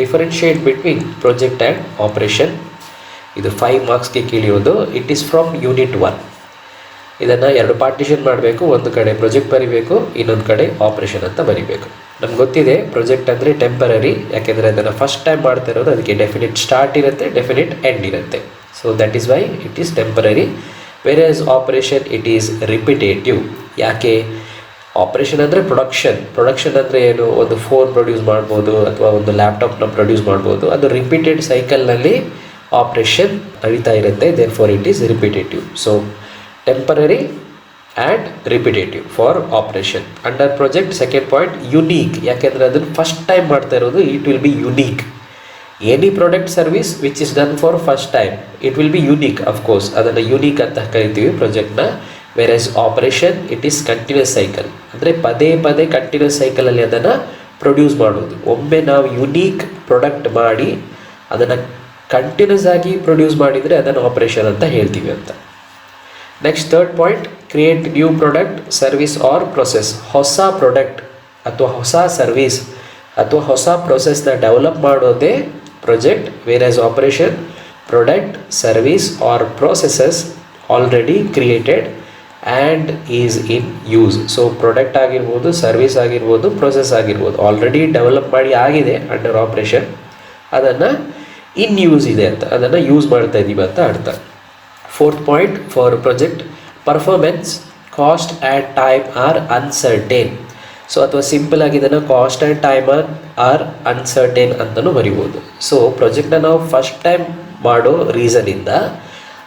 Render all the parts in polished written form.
Differentiate between project and operation. ಇದು 5 ಮಾರ್ಕ್ಸ್ಗೆ ಕೇಳಿರೋದು. It is from unit 1. ಇದನ್ನು 2 ಪಾರ್ಟಿಷನ್ ಮಾಡಬೇಕು. ಒಂದು ಕಡೆ ಪ್ರಾಜೆಕ್ಟ್ ಬರಿಬೇಕು, ಇನ್ನೊಂದು ಕಡೆ ಆಪರೇಷನ್ ಅಂತ ಬರಿಬೇಕು. ನಮ್ಗೆ ಗೊತ್ತಿದೆ ಪ್ರಾಜೆಕ್ಟ್ ಅಂದರೆ ಟೆಂಪರರಿ, ಯಾಕೆಂದರೆ ಅದನ್ನು ಫಸ್ಟ್ ಟೈಮ್ ಮಾಡ್ತಾ ಇರೋದು. ಅದಕ್ಕೆ ಡೆಫಿನಿಟ್ ಸ್ಟಾರ್ಟ್ ಇರುತ್ತೆ, ಡೆಫಿನಿಟ್ ಎಂಡ್ ಇರುತ್ತೆ. So that is why it is temporary. Versus operation it is repetitive. ಯಾಕೆ? ಆಪರೇಷನ್ ಅಂದರೆ ಪ್ರೊಡಕ್ಷನ್ ಅಂದರೆ ಏನು? ಒಂದು ಫೋನ್ ಪ್ರೊಡ್ಯೂಸ್ ಮಾಡ್ಬೋದು ಅಥವಾ ಒಂದು ಲ್ಯಾಪ್ಟಾಪ್ನ ಪ್ರೊಡ್ಯೂಸ್ ಮಾಡ್ಬೋದು. ಅದು ರಿಪೀಟೆಡ್ ಸೈಕಲ್ನಲ್ಲಿ ಆಪರೇಷನ್ ನಡೀತಾ ಇರುತ್ತೆ. Therefore it is repetitive. So temporary and repetitive for operation. Under project second point unique. ಯಾಕೆಂದರೆ ಅದನ್ನು ಫಸ್ಟ್ ಟೈಮ್ ಮಾಡ್ತಾ ಇರೋದು. It will be unique. Any product service which is done for first time it will be unique. Of course ಅದನ್ನು unique ಅಂತ ಕರಿತೀವಿ ಪ್ರಾಜೆಕ್ಟ್ನ. Versus operation it is continuous cycle. ಅಂದರೆ ಪದೇ ಪದೇ ಕಂಟಿನ್ಯೂಸ್ ಸೈಕಲಲ್ಲಿ ಅದನ್ನು ಪ್ರೊಡ್ಯೂಸ್ ಮಾಡೋದು. ಒಮ್ಮೆ ನಾವು ಯುನೀಕ್ ಪ್ರಾಡಕ್ಟ್ ಮಾಡಿ ಅದನ್ನು ಕಂಟಿನ್ಯೂಸ್ ಆಗಿ ಪ್ರೊಡ್ಯೂಸ್ ಮಾಡಿದರೆ ಅದನ್ನು ಆಪರೇಷನ್ ಅಂತ ಹೇಳ್ತೀವಿ ಅಂತ. Next third point, create new product, service or process. ಹೊಸ ಪ್ರಾಡಕ್ಟ್ ಅಥವಾ ಹೊಸ ಸರ್ವಿಸ್ ಅಥವಾ ಹೊಸ ಪ್ರೊಸೆಸ್ನ ಡೆವಲಪ್ ಮಾಡೋದೇ project. Whereas operation, product, service or processes already created and is in use. So product ಆಗಿರ್ಬೋದು, ಸರ್ವಿಸ್ ಆಗಿರ್ಬೋದು, ಪ್ರೊಸೆಸ್ ಆಗಿರ್ಬೋದು, ಆಲ್ರೆಡಿ ಡೆವಲಪ್ ಮಾಡಿ ಆಗಿದೆ ಅಂಡರ್ ಆಪರೇಷನ್. ಅದನ್ನು ಇನ್ ಯೂಸ್ ಇದೆ ಅಂತ, ಅದನ್ನು ಯೂಸ್ ಮಾಡ್ತಾ ಇದ್ದೀವಿ ಅಂತ ಅರ್ಥ. Fourth point for project, performance, cost and time are uncertain. So ಅಥವಾ ಸಿಂಪಲ್ ಆಗಿ ಇದನ್ನು cost and time are uncertain ಅಂತಲೂ ಬರಿಬೋದು. ಸೊ ಪ್ರಾಜೆಕ್ಟ್ನ ನಾವು ಫಸ್ಟ್ ಟೈಮ್ ಮಾಡೋ ರೀಸನಿಂದ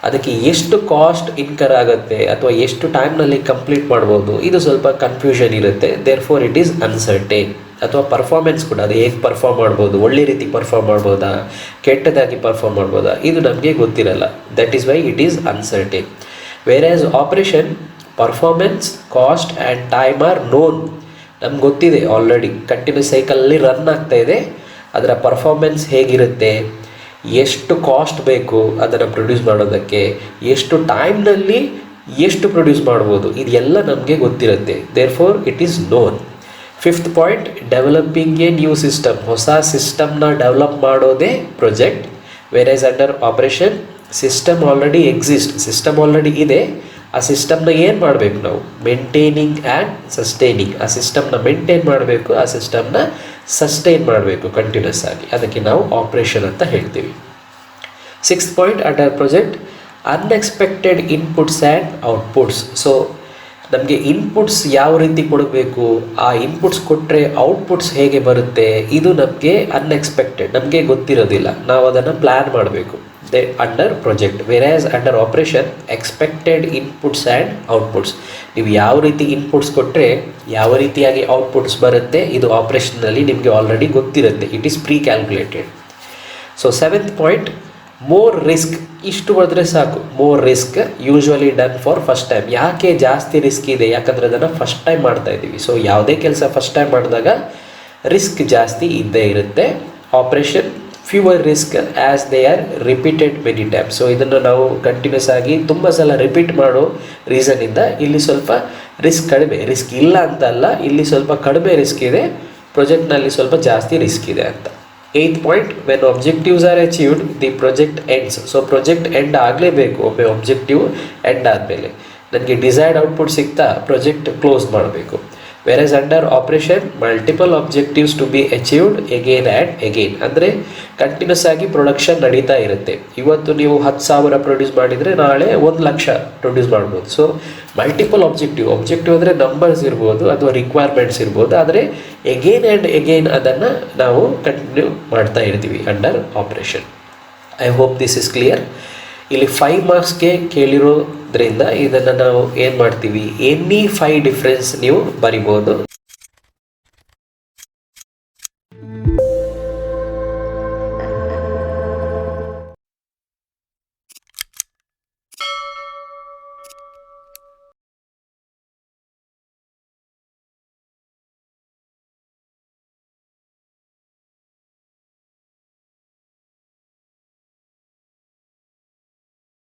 ಅದಕ್ಕೆ ಎಷ್ಟು ಕಾಸ್ಟ್ ಇನ್ಕರ್ ಆಗುತ್ತೆ ಅಥವಾ ಎಷ್ಟು ಟೈಮ್ನಲ್ಲಿ ಕಂಪ್ಲೀಟ್ ಮಾಡ್ಬೋದು, ಇದು ಸ್ವಲ್ಪ ಕನ್ಫ್ಯೂಷನ್ ಇರುತ್ತೆ. Therefore it is uncertain. ಅಥವಾ ಪರ್ಫಾರ್ಮೆನ್ಸ್ ಕೂಡ, ಅದು ಹೇಗೆ ಪರ್ಫಾರ್ಮ್ ಮಾಡ್ಬೋದು, ಒಳ್ಳೆ ರೀತಿ ಪರ್ಫಾರ್ಮ್ ಮಾಡ್ಬೋದಾ, ಕೆಟ್ಟದಾಗಿ ಪರ್ಫಾರ್ಮ್ ಮಾಡ್ಬೋದಾ, ಇದು ನಮಗೆ ಗೊತ್ತಿರಲ್ಲ. That is why it is uncertain. Whereas operation, performance, cost and time R non. ನಮ್ಗೆ ಗೊತ್ತಿದೆ ಆಲ್ರೆಡಿ, ಕಂಟಿನ್ಯೂಸ್ ಸೈಕಲಲ್ಲಿ ರನ್ ಆಗ್ತಾ ಇದೆ. ಅದರ ಪರ್ಫಾರ್ಮೆನ್ಸ್ ಹೇಗಿರುತ್ತೆ, ಎಷ್ಟು ಕಾಸ್ಟ್ ಬೇಕು ಅದನ್ನು ಪ್ರೊಡ್ಯೂಸ್ ಮಾಡೋದಕ್ಕೆ, ಎಷ್ಟು ಟೈಮ್ನಲ್ಲಿ ಎಷ್ಟು ಪ್ರೊಡ್ಯೂಸ್ ಮಾಡ್ಬೋದು, ಇದೆಲ್ಲ ನಮಗೆ ಗೊತ್ತಿರುತ್ತೆ. Therefore it is known. Fifth point, developing a new system. ಹೊಸ ಸಿಸ್ಟಮ್ನ ಡೆವಲಪ್ ಮಾಡೋದೇ project. Whereas under operation, system already exist, system already ಇದೆ. ಆ ಸಿಸ್ಟಮ್ನ ಏನು ಮಾಡಬೇಕು ನಾವು? Maintaining and sustaining. ಆ ಸಿಸ್ಟಮ್ನ ಮೇಂಟೈನ್ ಮಾಡಬೇಕು, ಆ ಸಿಸ್ಟಮ್ನ ಸಸ್ಟೈನ್ ಮಾಡಬೇಕು ಕಂಟಿನ್ಯೂಸ್ ಆಗಿ. ಅದಕ್ಕೆ ನಾವು ಆಪ್ರೇಷನ್ ಅಂತ ಹೇಳ್ತೀವಿ. Sixth point under project, unexpected inputs and outputs. So ನಮಗೆ ಇನ್ಪುಟ್ಸ್ ಯಾವ ರೀತಿ ಕೊಡಬೇಕು, ಆ ಇನ್ಪುಟ್ಸ್ ಕೊಟ್ಟರೆ ಔಟ್ಪುಟ್ಸ್ ಹೇಗೆ ಬರುತ್ತೆ, ಇದು ನಮಗೆ ಅನ್ಎಕ್ಸ್ಪೆಕ್ಟೆಡ್, ನಮಗೆ ಗೊತ್ತಿರೋದಿಲ್ಲ. ನಾವು ಅದನ್ನು ಪ್ಲ್ಯಾನ್ ಮಾಡಬೇಕು under project. Whereas under operation, expected inputs and outputs. ನೀವು ಯಾವ ರೀತಿ ಇನ್ಪುಟ್ಸ್ ಕೊಟ್ಟರೆ ಯಾವ ರೀತಿಯಾಗಿ ಔಟ್ಪುಟ್ಸ್ ಬರುತ್ತೆ, ಇದು ಆಪರೇಷನ್ನಲ್ಲಿ ನಿಮಗೆ ಆಲ್ರೆಡಿ ಗೊತ್ತಿರುತ್ತೆ. It is pre calculated. So seventh point, more risk. ಇಷ್ಟು ಬರೆದ್ರೆ ಸಾಕು. More risk usually done for first time. ಯಾಕೆ ಜಾಸ್ತಿ ರಿಸ್ಕ್ ಇದೆ? ಯಾಕಂದರೆ ಅದನ್ನು ಫಸ್ಟ್ ಟೈಮ್ ಮಾಡ್ತಾ ಇದ್ದೀವಿ. ಸೊ ಯಾವುದೇ ಕೆಲಸ ಫಸ್ಟ್ ಟೈಮ್ ಮಾಡಿದಾಗ ರಿಸ್ಕ್ ಜಾಸ್ತಿ ಇದ್ದೇ ಇರುತ್ತೆ. Operation, fewer risk as they are repeated many time. So ಇದನ್ನು ನಾವು ಕಂಟಿನ್ಯೂಸ್ ಆಗಿ ತುಂಬ ಸಲ ರಿಪೀಟ್ ಮಾಡೋ ರೀಸನಿಂದ ಇಲ್ಲಿ ಸ್ವಲ್ಪ ರಿಸ್ಕ್ ಕಡಿಮೆ. ರಿಸ್ಕ್ ಇಲ್ಲ ಅಂತ ಅಲ್ಲ, ಇಲ್ಲಿ ಸ್ವಲ್ಪ ಕಡಿಮೆ ರಿಸ್ಕ್ ಇದೆ, ಪ್ರಾಜೆಕ್ಟ್ನಲ್ಲಿ ಸ್ವಲ್ಪ ಜಾಸ್ತಿ ರಿಸ್ಕ್ ಇದೆ ಅಂತ. Eighth point, when objectives are achieved the project ends. So project end ಆಗಲೇಬೇಕು. ಒಮ್ಮೆ ಆಬ್ಜೆಕ್ಟಿವ್ ಎಂಡ್ ಆದಮೇಲೆ ನನಗೆ ಡಿಸೈರ್ಡ್ ಔಟ್ಪುಟ್ ಸಿಗ್ತಾ ಪ್ರಾಜೆಕ್ಟ್ ಕ್ಲೋಸ್ ಮಾಡಬೇಕು. Versus under operation, multiple objectives to be achieved again and again. ಅಂದರೆ ಕಂಟಿನ್ಯೂಸ್ ಆಗಿ ಪ್ರೊಡಕ್ಷನ್ ನಡೀತಾ ಇರುತ್ತೆ. ಇವತ್ತು ನೀವು 10,000 ಪ್ರೊಡ್ಯೂಸ್ ಮಾಡಿದರೆ ನಾಳೆ 1,00,000 ಪ್ರೊಡ್ಯೂಸ್ ಮಾಡ್ಬೋದು. ಸೊ ಮಲ್ಟಿಪಲ್ ಆಬ್ಜೆಕ್ಟಿವ್ ಅಂದರೆ ನಂಬರ್ಸ್ ಇರ್ಬೋದು ಅಥವಾ ರಿಕ್ವೈರ್ಮೆಂಟ್ಸ್ ಇರ್ಬೋದು, ಆದರೆ ಎಗೇನ್ ಆ್ಯಂಡ್ ಎಗೇನ್ ಅದನ್ನು ನಾವು ಕಂಟಿನ್ಯೂ ಮಾಡ್ತಾ ಇರ್ತೀವಿ under operation. I hope this is clear. ಇಲ್ಲಿ 5 ಮಾರ್ಕ್ಸ್ಗೆ ಕೇಳಿರೋದ್ರಿಂದ ಇದನ್ನು ನಾವು ಏನು ಮಾಡ್ತೀವಿ, ಎನಿ 5 ಡಿಫ್ರೆನ್ಸ್ ನೀವು ಬರಿಬೋದು.